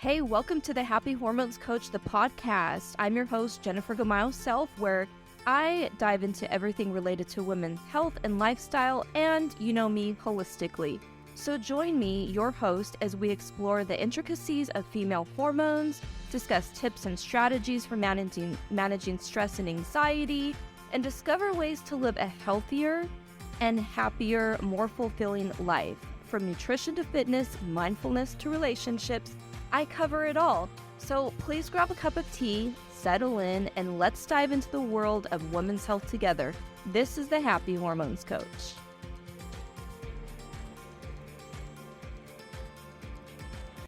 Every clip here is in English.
Hey, welcome to the Happy Hormones Coach, the podcast. I'm your host, Jennifer Gamayo Self, where I dive into everything related to women's health and lifestyle, and you know me, holistically. So join me, your host, as we explore the intricacies of female hormones, discuss tips and strategies for managing stress and anxiety, and discover ways to live a healthier and happier, more fulfilling life. From nutrition to fitness, mindfulness to relationships, I cover it all. So please grab a cup of tea, settle in, and let's dive into the world of women's health together. This is the Happy Hormones Coach.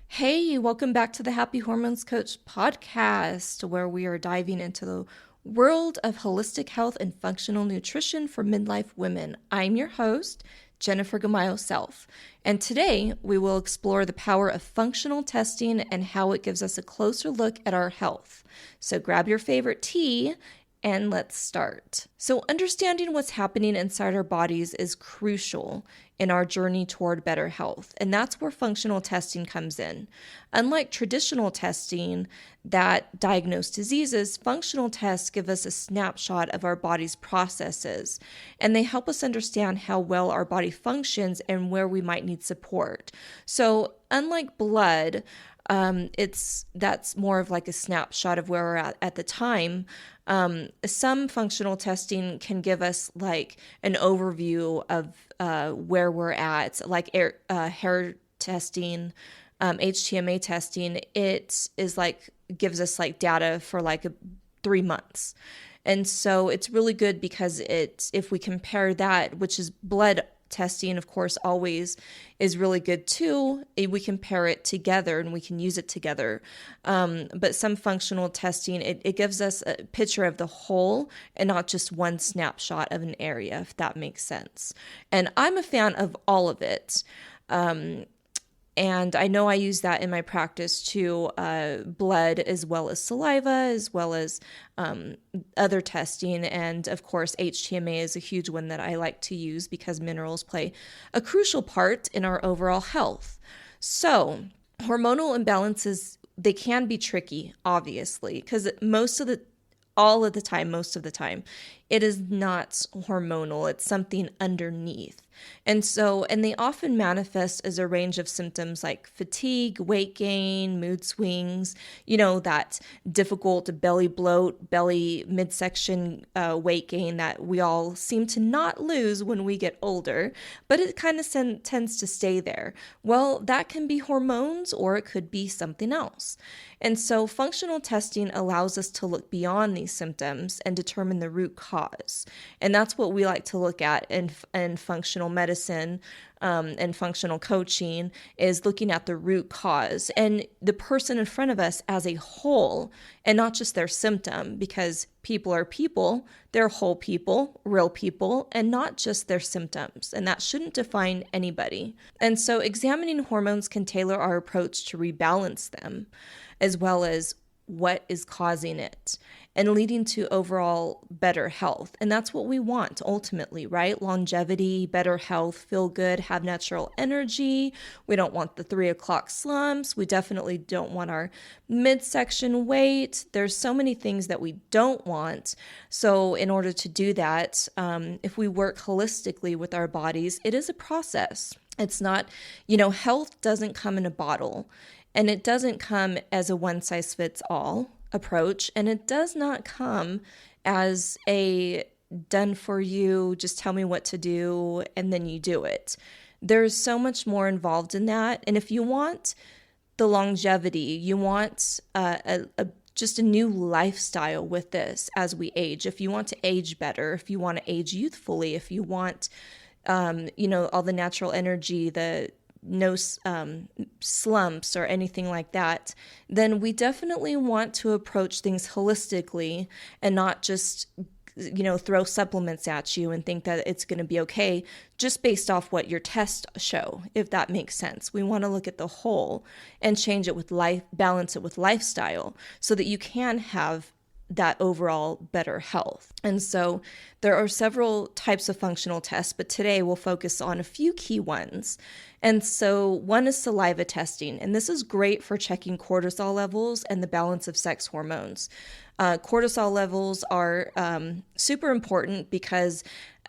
Hey, welcome back to the Happy Hormones Coach podcast, where we are diving into the world of holistic health and functional nutrition for midlife women. I'm your host, Jennifer Gamayo Self, and today we will explore the power of functional testing and how it gives us a closer look at our health. So grab your favorite tea and let's start. So understanding what's happening inside our bodies is crucial in our journey toward better health, and that's where functional testing comes in. Unlike traditional testing that diagnose diseases, functional tests give us a snapshot of our body's processes, and they help us understand how well our body functions and where we might need support. So unlike blood, that's more of like a snapshot of where we're at the time. Some functional testing can give us like an overview of where we're at, like hair testing, HTMA testing. It is like gives us like data for like 3 months. And so it's really good because if we compare that, which is blood testing, of course, always is really good too. We compare it together and we can use it together. But some functional testing, it gives us a picture of the whole and not just one snapshot of an area, if that makes sense. And I'm a fan of all of it. And I know I use that in my practice too, blood as well as saliva, as well as other testing. And of course, HTMA is a huge one that I like to use because minerals play a crucial part in our overall health. So hormonal imbalances, they can be tricky, obviously, because most of the time, it is not hormonal. It's something underneath. And they often manifest as a range of symptoms like fatigue, weight gain, mood swings, that difficult belly bloat, belly midsection weight gain that we all seem to not lose when we get older, but it kind of tends to stay there. Well, that can be hormones or it could be something else. And so functional testing allows us to look beyond these symptoms and determine the root cause. And that's what we like to look at in functional medicine and functional coaching, is looking at the root cause and the person in front of us as a whole and not just their symptom, because people are people, they're whole people, real people, and not just their symptoms. And that shouldn't define anybody. And so examining hormones can tailor our approach to rebalance them, as well as what is causing it, and leading to overall better health. And that's what we want ultimately, right? Longevity, better health, feel good, have natural energy. We don't want the 3 o'clock slumps. We definitely don't want our midsection weight. There's so many things that we don't want. So in order to do that, if we work holistically with our bodies, it is a process. It's not, health doesn't come in a bottle. And it doesn't come as a one-size-fits-all approach, and it does not come as a done for you, just tell me what to do, and then you do it. There's so much more involved in that, and if you want the longevity, you want just a new lifestyle with this as we age. If you want to age better, if you want to age youthfully, if you want, all the natural energy, no slumps or anything like that, then we definitely want to approach things holistically and not just, throw supplements at you and think that it's going to be okay just based off what your tests show, if that makes sense. We want to look at the whole and change it with life, balance it with lifestyle so that you can have that overall better health. And so there are several types of functional tests, but today we'll focus on a few key ones. And so one is saliva testing, and this is great for checking cortisol levels and the balance of sex hormones. Cortisol levels are super important because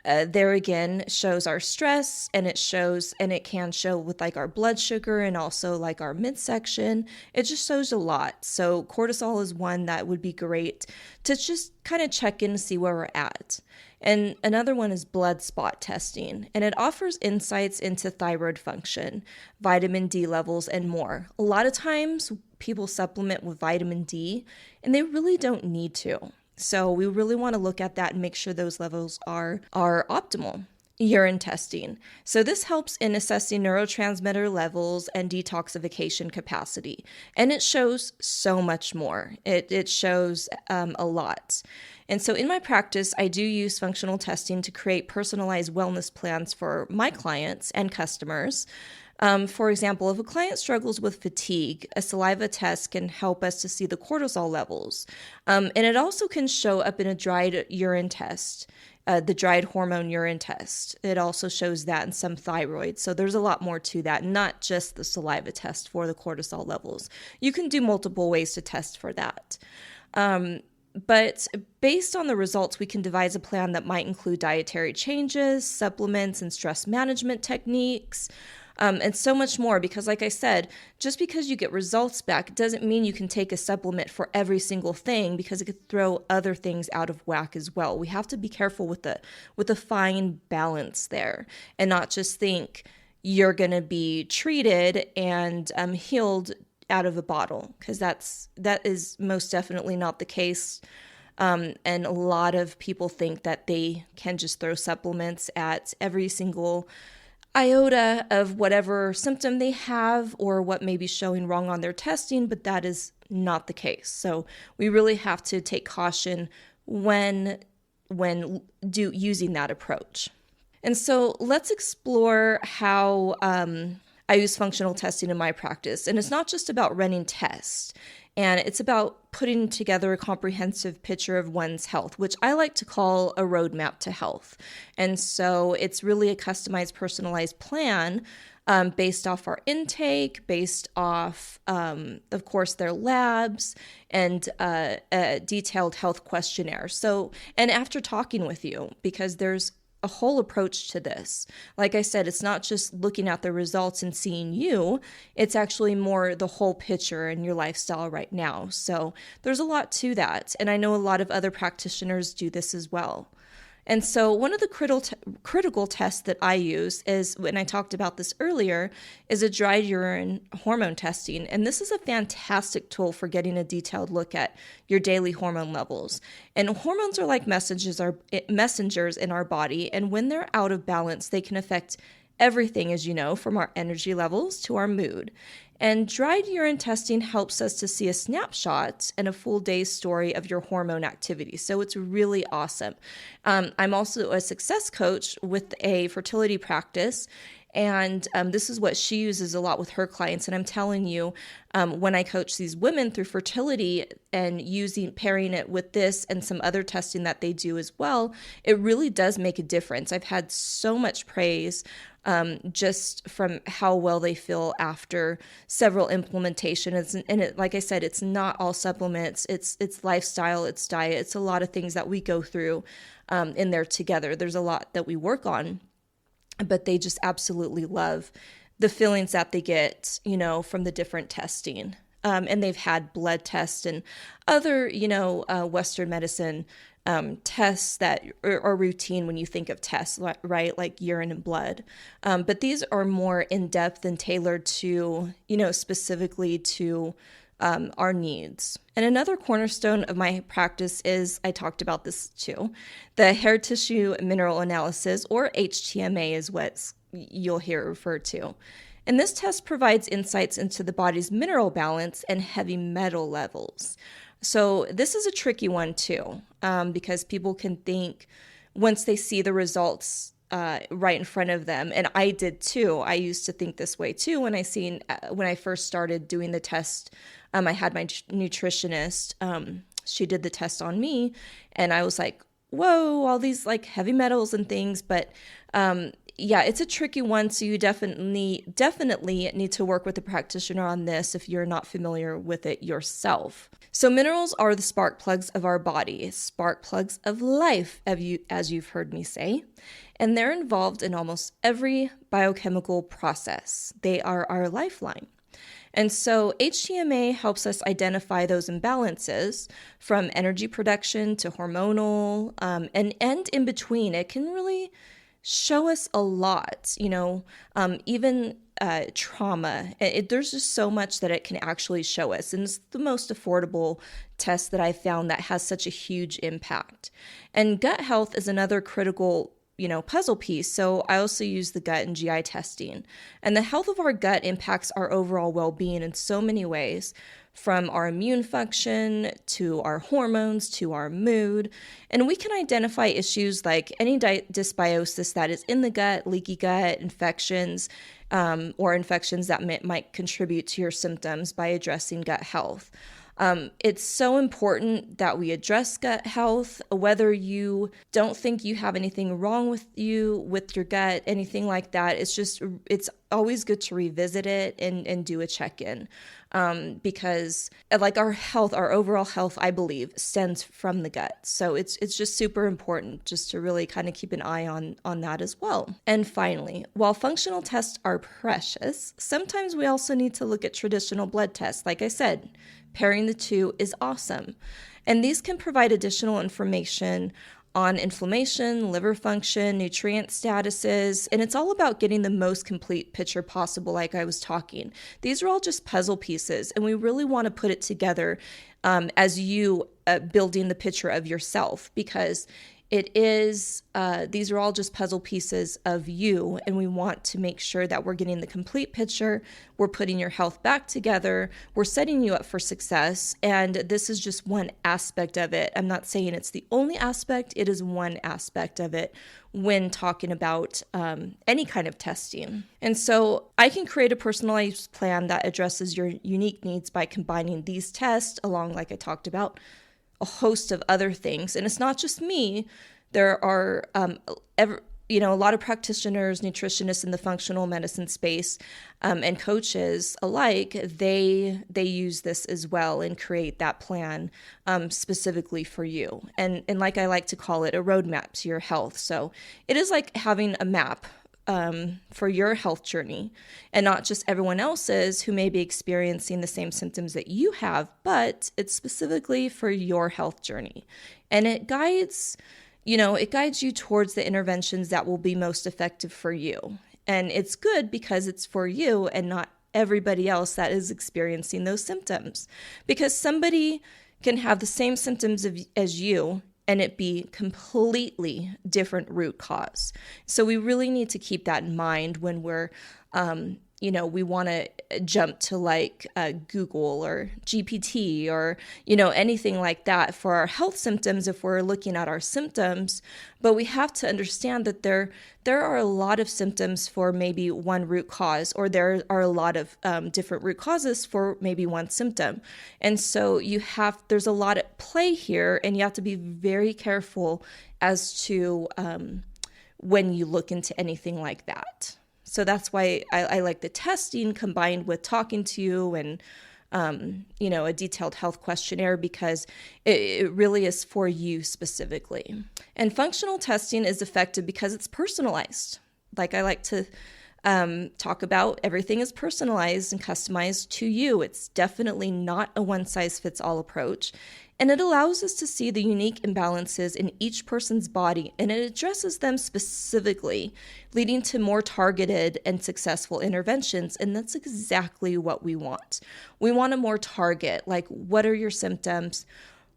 there again shows our stress, and it can show with like our blood sugar and also like our midsection. It just shows a lot. So cortisol is one that would be great to just kind of check in and see where we're at. And another one is blood spot testing, and it offers insights into thyroid function, vitamin D levels, and more. A lot of times people supplement with vitamin D, and they really don't need to. So we really want to look at that and make sure those levels are optimal. Urine testing. So this helps in assessing neurotransmitter levels and detoxification capacity. And it shows so much more. It shows a lot. And so in my practice, I do use functional testing to create personalized wellness plans for my clients and customers. For example, if a client struggles with fatigue, a saliva test can help us to see the cortisol levels. And it also can show up in a dried urine test, the dried hormone urine test. It also shows that in some thyroid. So there's a lot more to that, not just the saliva test for the cortisol levels. You can do multiple ways to test for that. But based on the results, we can devise a plan that might include dietary changes, supplements, and stress management techniques. And so much more, because like I said, just because you get results back doesn't mean you can take a supplement for every single thing, because it could throw other things out of whack as well. We have to be careful with the fine balance there, and not just think you're going to be treated and healed out of a bottle, because that is most definitely not the case. And a lot of people think that they can just throw supplements at every single iota of whatever symptom they have or what may be showing wrong on their testing, but that is not the case. So we really have to take caution when using that approach. And so let's explore how I use functional testing in my practice. And it's not just about running tests, and it's about putting together a comprehensive picture of one's health, which I like to call a roadmap to health. And so it's really a customized, personalized plan based off our intake, based off, of course, their labs, and a detailed health questionnaire. So, and after talking with you, because there's a whole approach to this. Like I said, it's not just looking at the results and seeing you, it's actually more the whole picture and your lifestyle right now. So there's a lot to that. And I know a lot of other practitioners do this as well. And so one of the critical tests that I use is, when I talked about this earlier, is a dried urine hormone testing. And this is a fantastic tool for getting a detailed look at your daily hormone levels. And hormones are like messengers in our body. And when they're out of balance, they can affect everything, as you know, from our energy levels to our mood. And dried urine testing helps us to see a snapshot and a full day's story of your hormone activity. So it's really awesome. I'm also a success coach with a fertility practice, and this is what she uses a lot with her clients. And I'm telling you, when I coach these women through fertility and pairing it with this and some other testing that they do as well, it really does make a difference. I've had so much praise just from how well they feel after several implementations. And like I said, it's not all supplements. It's lifestyle, it's diet. It's a lot of things that we go through in there together. There's a lot that we work on, but they just absolutely love the feelings that they get, from the different testing. And they've had blood tests and other, Western medicine tests that are routine when you think of tests, right? Like urine and blood. But these are more in-depth and tailored to, specifically to our needs. And another cornerstone of my practice is, I talked about this too, the hair tissue mineral analysis, or HTMA is what you'll hear referred to. And this test provides insights into the body's mineral balance and heavy metal levels. So this is a tricky one too, because people can think once they see the results right in front of them, and I did too. I used to think this way too when I first started doing the test. I had my nutritionist she did the test on me, and I was like, whoa, all these like heavy metals and things. But yeah, it's a tricky one. So you definitely need to work with a practitioner on this if you're not familiar with it yourself. So minerals are the spark plugs of our body, spark plugs of life, as you've heard me say, and they're involved in almost every biochemical process. They are our lifeline. And so HTMA helps us identify those imbalances from energy production to hormonal, and in between. It can really show us a lot, even trauma. There's just so much that it can actually show us. And it's the most affordable test that I found that has such a huge impact. And gut health is another critical puzzle piece. So I also use the gut and GI testing. And the health of our gut impacts our overall well-being in so many ways, from our immune function to our hormones to our mood. And we can identify issues like any dysbiosis that is in the gut, leaky gut, infections, or infections that might contribute to your symptoms by addressing gut health. It's so important that we address gut health, whether you don't think you have anything wrong with your gut, anything like that. It's always good to revisit it and do a check-in. Because like our overall health, I believe, stems from the gut. So it's just super important just to really kind of keep an eye on that as well. And finally, while functional tests are precious, sometimes we also need to look at traditional blood tests. Like I said, pairing the two is awesome. And these can provide additional information on inflammation, liver function, nutrient statuses, and it's all about getting the most complete picture possible, like I was talking. These are all just puzzle pieces, and we really want to put it together as you building the picture of yourself, because these are all just puzzle pieces of you, and we want to make sure that we're getting the complete picture, we're putting your health back together, we're setting you up for success, and this is just one aspect of it. I'm not saying it's the only aspect, it is one aspect of it when talking about any kind of testing. And so I can create a personalized plan that addresses your unique needs by combining these tests along, like I talked about, a host of other things. And it's not just me. There are a lot of practitioners, nutritionists in the functional medicine space, and coaches alike. They use this as well and create that plan specifically for you. And like I like to call it, a roadmap to your health. So it is like having a map for your health journey, and not just everyone else's who may be experiencing the same symptoms that you have, but it's specifically for your health journey. And it guides you towards the interventions that will be most effective for you. And it's good because it's for you and not everybody else that is experiencing those symptoms. Because somebody can have the same symptoms as you, and it be completely different root cause. So we really need to keep that in mind when we're, we want to jump to like Google or GPT or, anything like that for our health symptoms if we're looking at our symptoms. But we have to understand that there are a lot of symptoms for maybe one root cause, or there are a lot of different root causes for maybe one symptom. And so there's a lot at play here, and you have to be very careful as to when you look into anything like that. So that's why I like the testing combined with talking to you and, a detailed health questionnaire, because it really is for you specifically. And functional testing is effective because it's personalized. Like I like to talk about, everything is personalized and customized to you. It's definitely not a one-size-fits-all approach. And it allows us to see the unique imbalances in each person's body, and it addresses them specifically, leading to more targeted and successful interventions. And that's exactly what we want. We want a more target, like, what are your symptoms?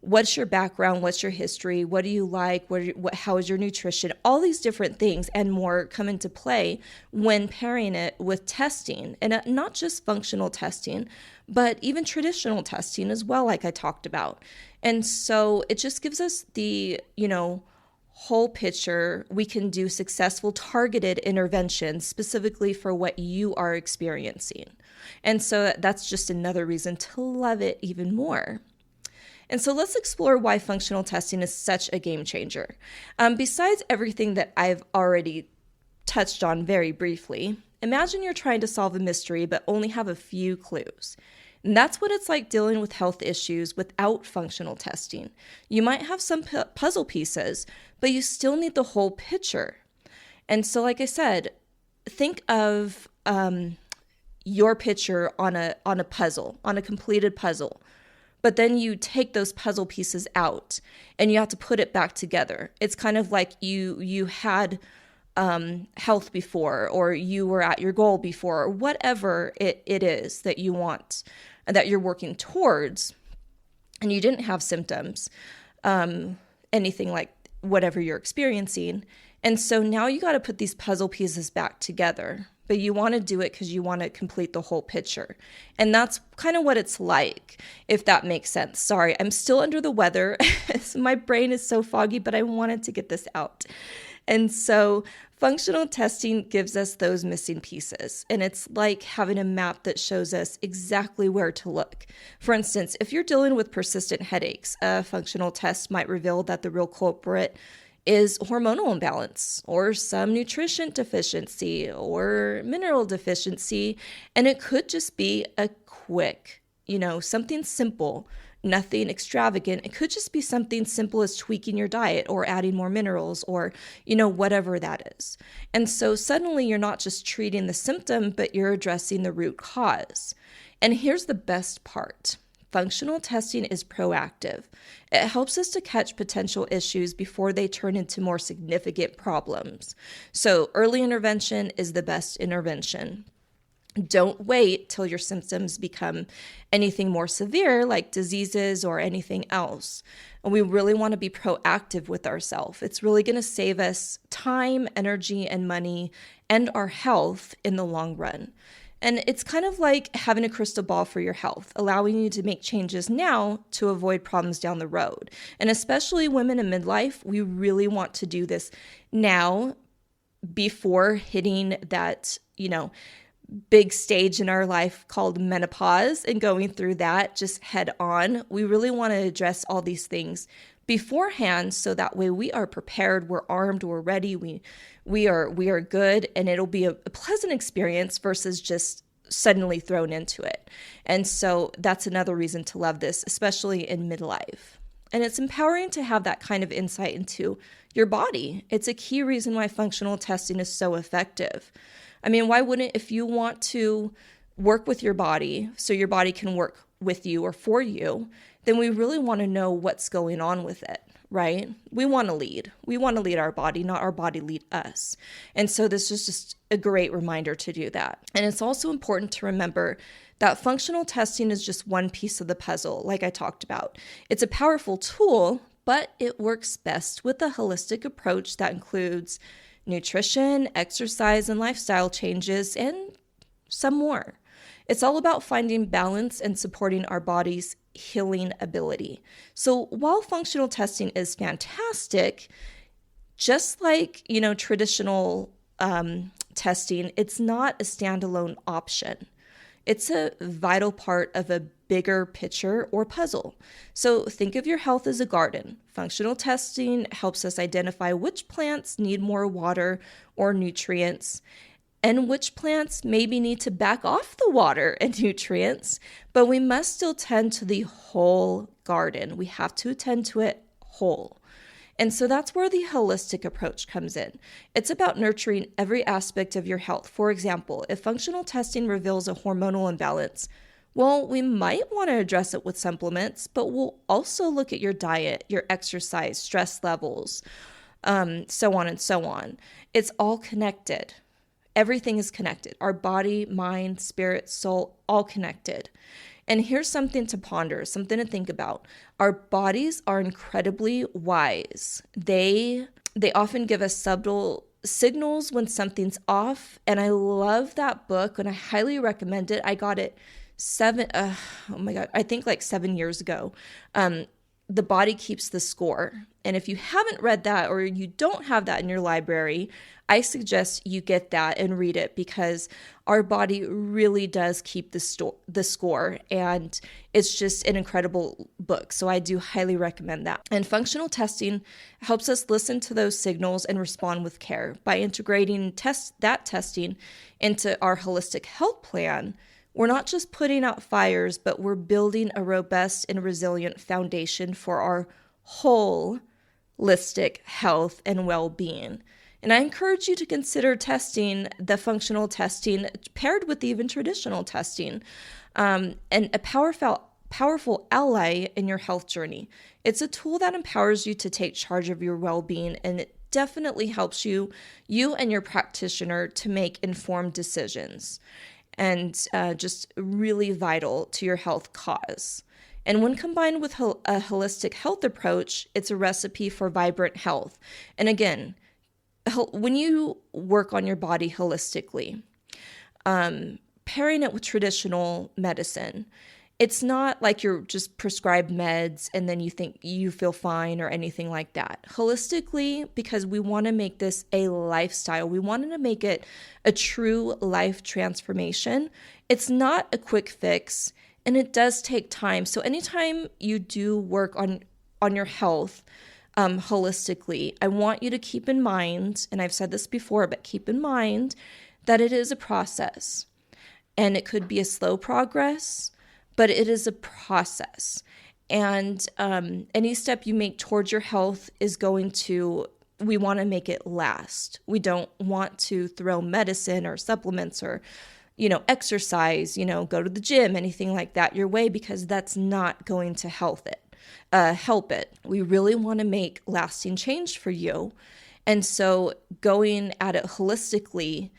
What's your background? What's your history? What do you like? How is your nutrition? All these different things and more come into play when pairing it with testing, and not just functional testing, but even traditional testing as well, like I talked about. And so it just gives us the, whole picture. We can do successful targeted interventions specifically for what you are experiencing. And so that's just another reason to love it even more. And so let's explore why functional testing is such a game changer. Besides everything that I've already touched on very briefly, imagine you're trying to solve a mystery but only have a few clues. And that's what it's like dealing with health issues without functional testing. You might have some puzzle pieces, but you still need the whole picture. And so, like I said, think of your picture on a puzzle, on a completed puzzle. But then you take those puzzle pieces out and you have to put it back together. It's kind of like you had health before, or you were at your goal before, or whatever it is that you want, that you're working towards, and you didn't have symptoms, anything like whatever you're experiencing. And so now you got to put these puzzle pieces back together, but you want to do it because you want to complete the whole picture. And that's kind of what it's like, if that makes sense. Sorry, I'm still under the weather. My brain is so foggy, but I wanted to get this out. And so functional testing gives us those missing pieces. And it's like having a map that shows us exactly where to look. For instance, if you're dealing with persistent headaches, a functional test might reveal that the real culprit is hormonal imbalance or some nutrition deficiency or mineral deficiency. And it could just be a quick, something simple, nothing extravagant. It could just be something simple as tweaking your diet or adding more minerals or, whatever that is. And so suddenly you're not just treating the symptom, but you're addressing the root cause. And here's the best part. Functional testing is proactive. It helps us to catch potential issues before they turn into more significant problems. So early intervention is the best intervention. Don't wait till your symptoms become anything more severe, like diseases or anything else. And we really want to be proactive with ourselves. It's really going to save us time, energy, and money, and our health in the long run. And it's kind of like having a crystal ball for your health, allowing you to make changes now to avoid problems down the road. And especially women in midlife, we really want to do this now before hitting that, big stage in our life called menopause and going through that just head on. We really want to address all these things beforehand, so that way we are prepared, we're armed, we're ready, we are good, and it'll be a pleasant experience versus just suddenly thrown into it. And so that's another reason to love this, especially in midlife. And it's empowering to have that kind of insight into your body. It's a key reason why functional testing is so effective. I mean, why wouldn't, if you want to work with your body so your body can work with you or for you, then we really want to know what's going on with it, right? We want to lead. We want to lead our body, not our body lead us. And so this is just a great reminder to do that. And it's also important to remember that functional testing is just one piece of the puzzle, like I talked about. It's a powerful tool, but it works best with a holistic approach that includes nutrition, exercise, and lifestyle changes, and some more. It's all about finding balance and supporting our body's healing ability. So while functional testing is fantastic, just like, traditional testing, it's not a standalone option. It's a vital part of a bigger picture or puzzle. So think of your health as a garden. Functional testing helps us identify which plants need more water or nutrients, and which plants maybe need to back off the water and nutrients, but we must still tend to the whole garden. We have to attend to it whole. And so that's where the holistic approach comes in. It's about nurturing every aspect of your health. For example, if functional testing reveals a hormonal imbalance, well, we might want to address it with supplements, but we'll also look at your diet, your exercise, stress levels, so on and so on. It's all connected. Everything is connected. Our body, mind, spirit, soul, all connected. And here's something to ponder, something to think about. Our bodies are incredibly wise. They often give us subtle signals when something's off. And I love that book and I highly recommend it. I got it I think like 7 years ago. the body keeps the score. And if you haven't read that or you don't have that in your library, I suggest you get that and read it, because our body really does keep the score, and it's just an incredible book. So I do highly recommend that. And functional testing helps us listen to those signals and respond with care. By integrating that testing into our holistic health plan, we're not just putting out fires, but we're building a robust and resilient foundation for our holistic health and well-being. And I encourage you to consider testing the functional testing paired with even traditional testing, and a powerful ally in your health journey. It's a tool that empowers you to take charge of your well-being, and it definitely helps you and your practitioner to make informed decisions, and just really vital to your health cause. And when combined with a holistic health approach, it's a recipe for vibrant health. And again, when you work on your body holistically, pairing it with traditional medicine, it's not like you're just prescribed meds and then you think you feel fine or anything like that. Holistically, because we want to make this a lifestyle, we wanted to make it a true life transformation. It's not a quick fix, and it does take time. So anytime you do work on your health, holistically, I want you to keep in mind, and I've said this before, but keep in mind that it is a process, and it could be a slow progress, but it is a process. And any step you make towards your health is we want to make it last. We don't want to throw medicine or supplements or, exercise, go to the gym, anything like that your way, because that's not going to help it. We really want to make lasting change for you. And so going at it holistically,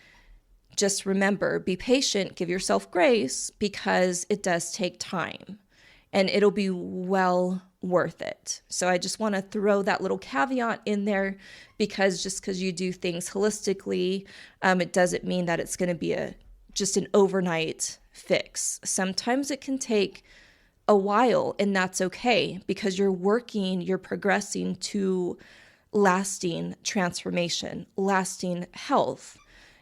just remember, be patient, give yourself grace, because it does take time and it'll be well worth it. So I just want to throw that little caveat in there, because just because you do things holistically, it doesn't mean that it's going to be just an overnight fix. Sometimes it can take a while, and that's okay, because you're progressing to lasting transformation, lasting health.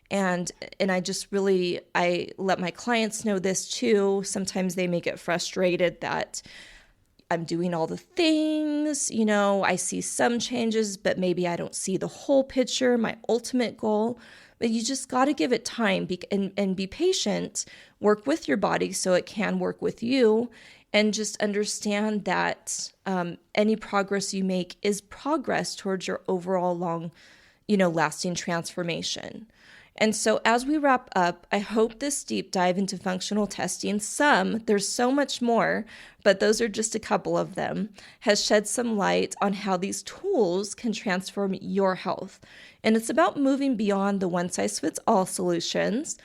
And I let my clients know this too. Sometimes they may get frustrated that I'm doing all the things, I see some changes, but maybe I don't see the whole picture, my ultimate goal. But you just got to give it time and be patient, work with your body so it can work with you, and just understand that any progress you make is progress towards your overall long, lasting transformation. And so as we wrap up, I hope this deep dive into functional testing, there's so much more, but those are just a couple of them, has shed some light on how these tools can transform your health. And it's about moving beyond the one-size-fits-all solutions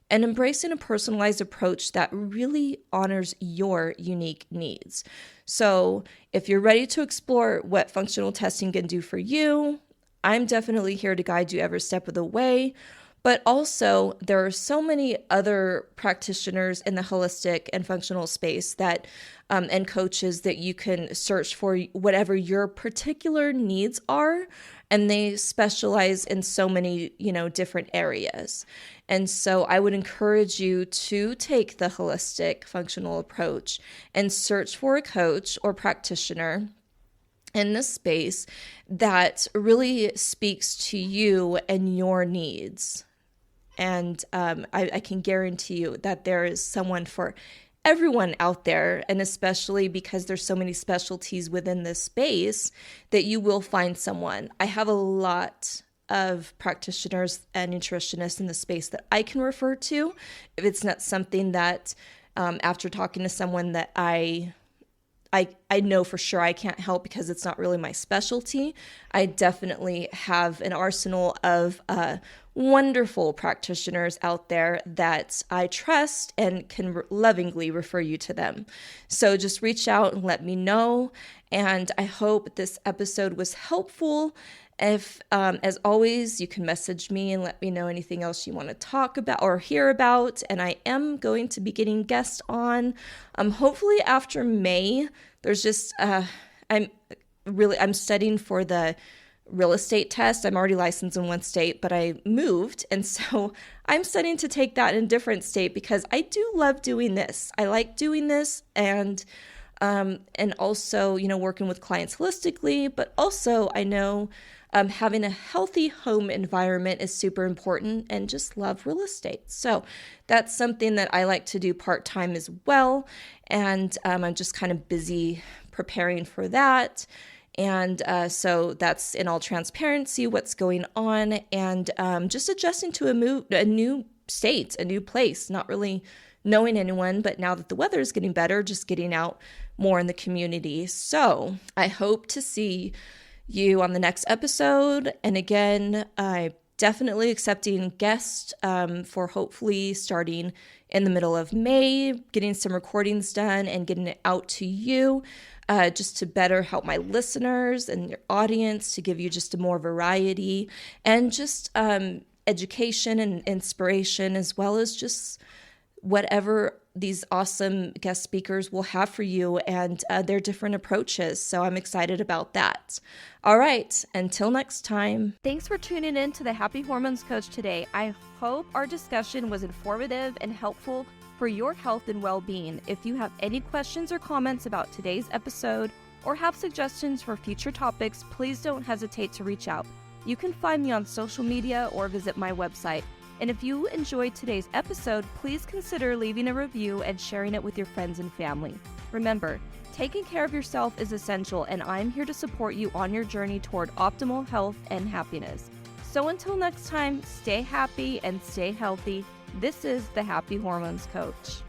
and embracing a personalized approach that really honors your unique needs. So if you're ready to explore what functional testing can do for you, I'm definitely here to guide you every step of the way. But also, there are so many other practitioners in the holistic and functional space that and coaches that you can search for whatever your particular needs are, and they specialize in so many, different areas. And so I would encourage you to take the holistic functional approach and search for a coach or practitioner in this space that really speaks to you and your needs. And I can guarantee you that there is someone for everyone out there, and especially because there's so many specialties within this space, that you will find someone. I have a lot of practitioners and nutritionists in the space that I can refer to if it's not something that after talking to someone that I know for sure I can't help because it's not really my specialty. I definitely have an arsenal of wonderful practitioners out there that I trust and can lovingly refer you to them. So just reach out and let me know. And I hope this episode was helpful. If, as always, you can message me and let me know anything else you want to talk about or hear about. And I am going to be getting guests on, hopefully after May. There's just, I'm studying for the real estate test. I'm already licensed in one state, but I moved. And so I'm studying to take that in a different state because I do love doing this. I like doing this and also, working with clients holistically, but also I know having a healthy home environment is super important and just love real estate. So that's something that I like to do part-time as well. And I'm just kind of busy preparing for that. And so that's in all transparency, what's going on, and just adjusting to a new state, a new place, not really knowing anyone, but now that the weather is getting better, just getting out more in the community. So I hope to see you on the next episode. And again, I'm definitely accepting guests for hopefully starting in the middle of May, getting some recordings done and getting it out to you. Just to better help my listeners and your audience, to give you just a more variety and just education and inspiration, as well as just whatever these awesome guest speakers will have for you and their different approaches. So I'm excited about that. All right, until next time. Thanks for tuning in to the Happy Hormones Coach today. I hope our discussion was informative and helpful for your health and well-being. If you have any questions or comments about today's episode or have suggestions for future topics, please don't hesitate to reach out. You can find me on social media or visit my website. And if you enjoyed today's episode, please consider leaving a review and sharing it with your friends and family. Remember, taking care of yourself is essential, and I'm here to support you on your journey toward optimal health and happiness. So until next time, stay happy and stay healthy. This is the Happy Hormones Coach.